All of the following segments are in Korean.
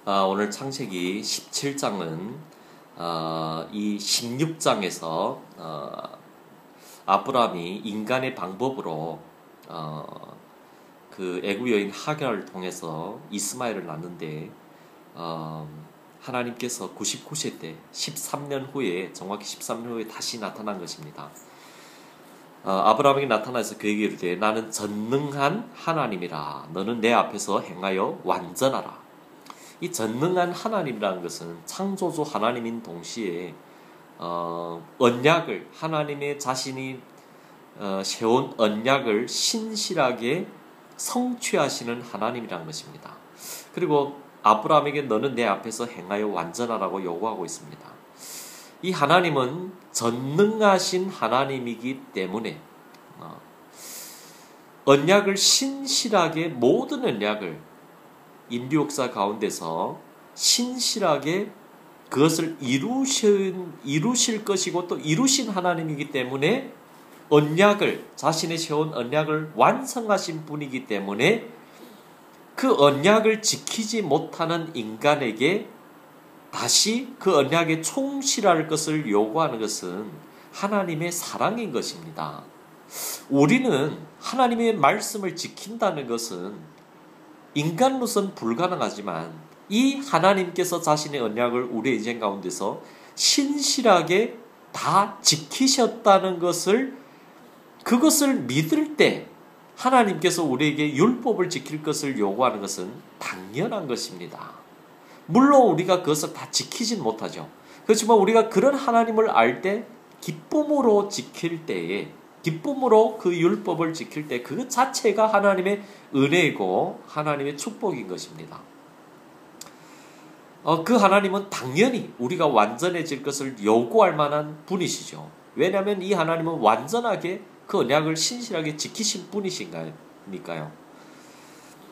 오늘 창세기 17장은 이 16장에서 아브라함이 인간의 방법으로 그 애굽 여인 하갈을 통해서 이스마엘을 낳는데 하나님께서 99세 때 13년 후에 정확히 13년 후에 다시 나타난 것입니다. 아브라함에게 나타나서 그에게 이르되 나는 전능한 하나님이라 너는 내 앞에서 행하여 완전하라. 이 전능한 하나님이라는 것은 창조주 하나님인 동시에 언약을 하나님의 자신이 세운 언약을 신실하게 성취하시는 하나님이라는 것입니다. 그리고 아브라함에게 너는 내 앞에서 행하여 완전하라고 요구하고 있습니다. 이 하나님은 전능하신 하나님이기 때문에 언약을 신실하게 모든 언약을 인류 역사 가운데서 신실하게 그것을 이루실 것이고 또 이루신 하나님이기 때문에 언약을 자신의 세운 언약을 완성하신 분이기 때문에 그 언약을 지키지 못하는 인간에게 다시 그 언약에 충실할 것을 요구하는 것은 하나님의 사랑인 것입니다. 우리는 하나님의 말씀을 지킨다는 것은 인간으로서는 불가능하지만 이 하나님께서 자신의 언약을 우리의 인생 가운데서 신실하게 다 지키셨다는 것을 그것을 믿을 때 하나님께서 우리에게 율법을 지킬 것을 요구하는 것은 당연한 것입니다. 물론 우리가 그것을 다 지키진 못하죠. 그렇지만 우리가 그런 하나님을 알 때 기쁨으로 지킬 때에 기쁨으로 그 율법을 지킬 때 그 자체가 하나님의 은혜이고 하나님의 축복인 것입니다. 그 하나님은 당연히 우리가 완전해질 것을 요구할 만한 분이시죠. 왜냐하면 이 하나님은 완전하게 그 언약을 신실하게 지키신 분이신가요?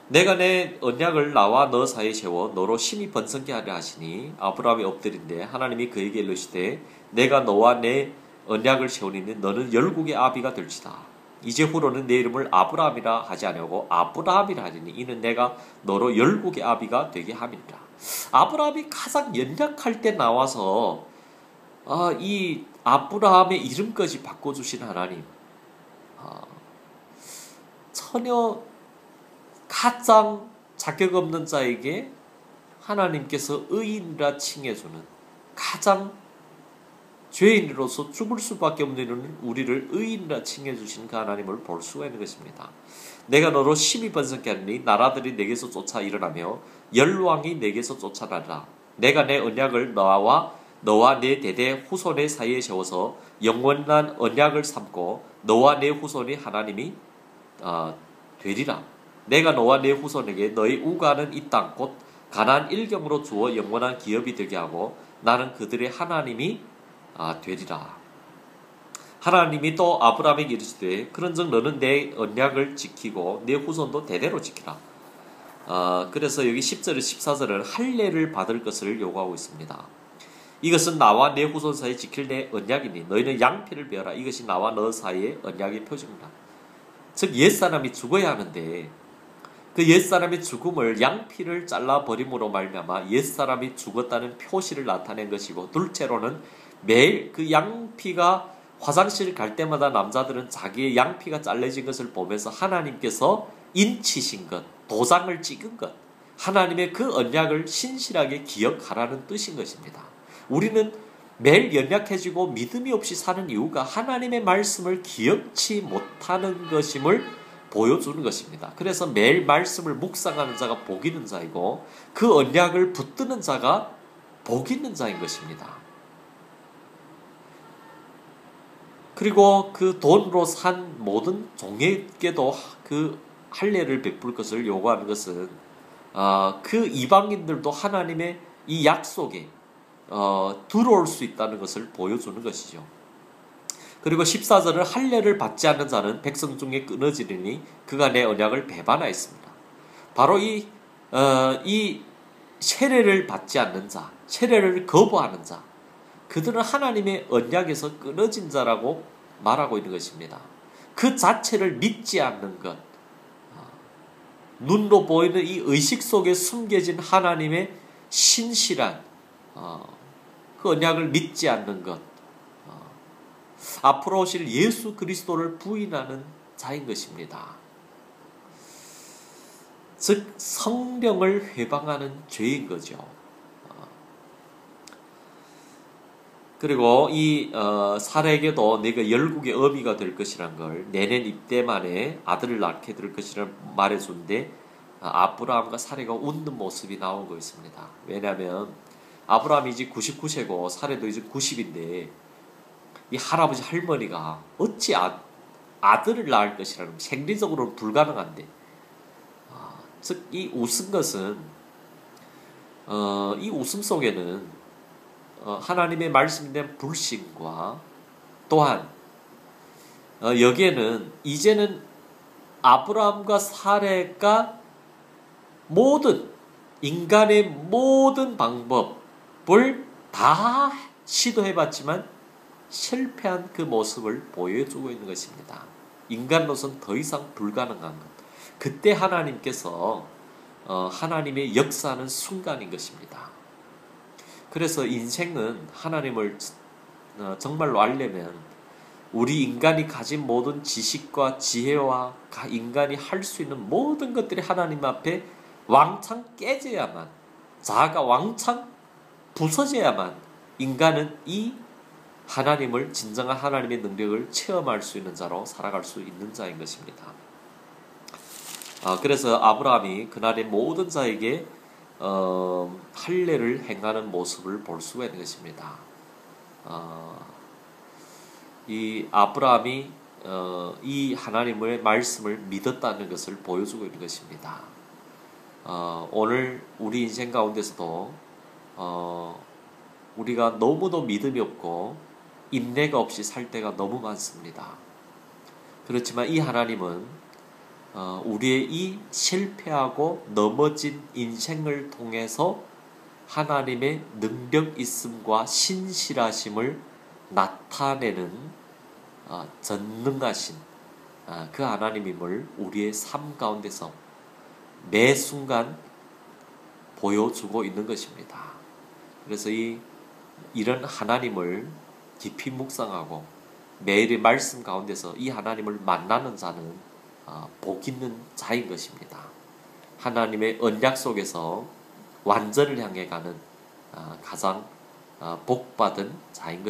내가 내 언약을 나와 너 사이에 세워 너로 심히 번성케 하려 하시니 아브라함이 엎드린데 하나님이 그에게 이르시되 내가 너와 내 언약을 세우니 너는 열국의 아비가 될지다. 이제후로는 내 이름을 아브라함이라 하지 아니하고 아브라함이라 하리니 이는 내가 너로 열국의 아비가 되게 함이니라. 아브라함이 가장 연약할 때 나와서 이 아브라함의 이름까지 바꿔주신 하나님, 전혀 가장 자격 없는 자에게 하나님께서 의인이라 칭해주는 가장 죄인으로서 죽을 수밖에 없는 우리를 의인이라 칭해주신 그 하나님을 볼 수가 있는 것입니다. 내가 너로 심히 번성케 하리니 나라들이 내게서 쫓아 일어나며 열왕이 내게서 쫓아나리라. 내가 내 언약을 너와 내 대대 후손의 사이에 세워서 영원한 언약을 삼고 너와 내 후손이 하나님이 되리라. 내가 너와 내 후손에게 너희 우가는 이 땅 곧 가나안 일경으로 주어 영원한 기업이 되게 하고 나는 그들의 하나님이 되리라. 하나님이 또 아브라함에게 이르시되 그런즉 너는 내 언약을 지키고 내 후손도 대대로 지키라. 그래서 여기 10절 14절은 할례를 받을 것을 요구하고 있습니다. 이것은 나와 내 후손 사이에 지킬 내 언약이니 너희는 양피를 베어라. 이것이 나와 너 사이의 언약의 표징이라. 즉 옛사람이 죽어야 하는데 그 옛사람의 죽음을 양피를 잘라버림으로 말미암아 옛사람이 죽었다는 표시를 나타낸 것이고 둘째로는 매일 그 양피가 화장실 갈 때마다 남자들은 자기의 양피가 잘려진 것을 보면서 하나님께서 인치신 것, 도장을 찍은 것, 하나님의 그 언약을 신실하게 기억하라는 뜻인 것입니다. 우리는 매일 연약해지고 믿음이 없이 사는 이유가 하나님의 말씀을 기억치 못하는 것임을 보여주는 것입니다. 그래서 매일 말씀을 묵상하는 자가 복 있는 자이고 그 언약을 붙드는 자가 복 있는 자인 것입니다. 그리고 그 돈으로 산 모든 종에게도 그 할례를 베풀 것을 요구하는 것은 그 이방인들도 하나님의 이 약속에 들어올 수 있다는 것을 보여주는 것이죠. 그리고 14절을 할례를 받지 않는 자는 백성 중에 끊어지리니 그가 내 언약을 배반하였습니다. 바로 이 세례를 받지 않는 자, 세례를 거부하는 자, 그들은 하나님의 언약에서 끊어진 자라고 말하고 있는 것입니다. 그 자체를 믿지 않는 것, 눈으로 보이는 이 의식 속에 숨겨진 하나님의 신실한 그 언약을 믿지 않는 것, 앞으로 오실 예수 그리스도를 부인하는 자인 것입니다. 즉 성령을 회방하는 죄인 거죠. 그리고 이 사라에게도 내가 열국의 어미가 될 것이란 걸, 내년 이때 만에 아들을 낳게 될 것이란 말해준데 아브라함과 사라가 웃는 모습이 나온 거 있습니다. 왜냐하면 아브라함이 이제 99세고 사라도 이제 90인데 이 할아버지 할머니가 어찌 아들을 낳을 것이라는, 생리적으로는 불가능한데, 즉 이 웃은 것은 이 웃음 속에는 하나님의 말씀에 대한 불신과 또한 여기에는 이제는 아브라함과 사라가 모든 인간의 모든 방법을 다 시도해봤지만 실패한 그 모습을 보여주고 있는 것입니다. 인간으로서는 더 이상 불가능한 것. 그때 하나님께서 하나님의 역사하는 순간인 것입니다. 그래서 인생은 하나님을 정말로 알려면 우리 인간이 가진 모든 지식과 지혜와 인간이 할 수 있는 모든 것들이 하나님 앞에 왕창 깨져야만, 자아가 왕창 부서져야만 인간은 이 하나님을, 진정한 하나님의 능력을 체험할 수 있는 자로 살아갈 수 있는 자인 것입니다. 그래서 아브라함이 그날의 모든 자에게 할례를 행하는 모습을 볼 수가 있는 것입니다. 이 아브라함이 이 하나님의 말씀을 믿었다는 것을 보여주고 있는 것입니다. 오늘 우리 인생 가운데서도 우리가 너무도 믿음이 없고 인내가 없이 살 때가 너무 많습니다. 그렇지만 이 하나님은 우리의 이 실패하고 넘어진 인생을 통해서 하나님의 능력 있음과 신실하심을 나타내는 전능하신 그 하나님임을 우리의 삶 가운데서 매 순간 보여주고 있는 것입니다. 그래서 이런 하나님을 깊이 묵상하고 매일의 말씀 가운데서 이 하나님을 만나는 자는 복 있는 자인 것입니다. 하나님의 언약 속에서 완전을 향해 가는 가장 복받은 자인 것입니다.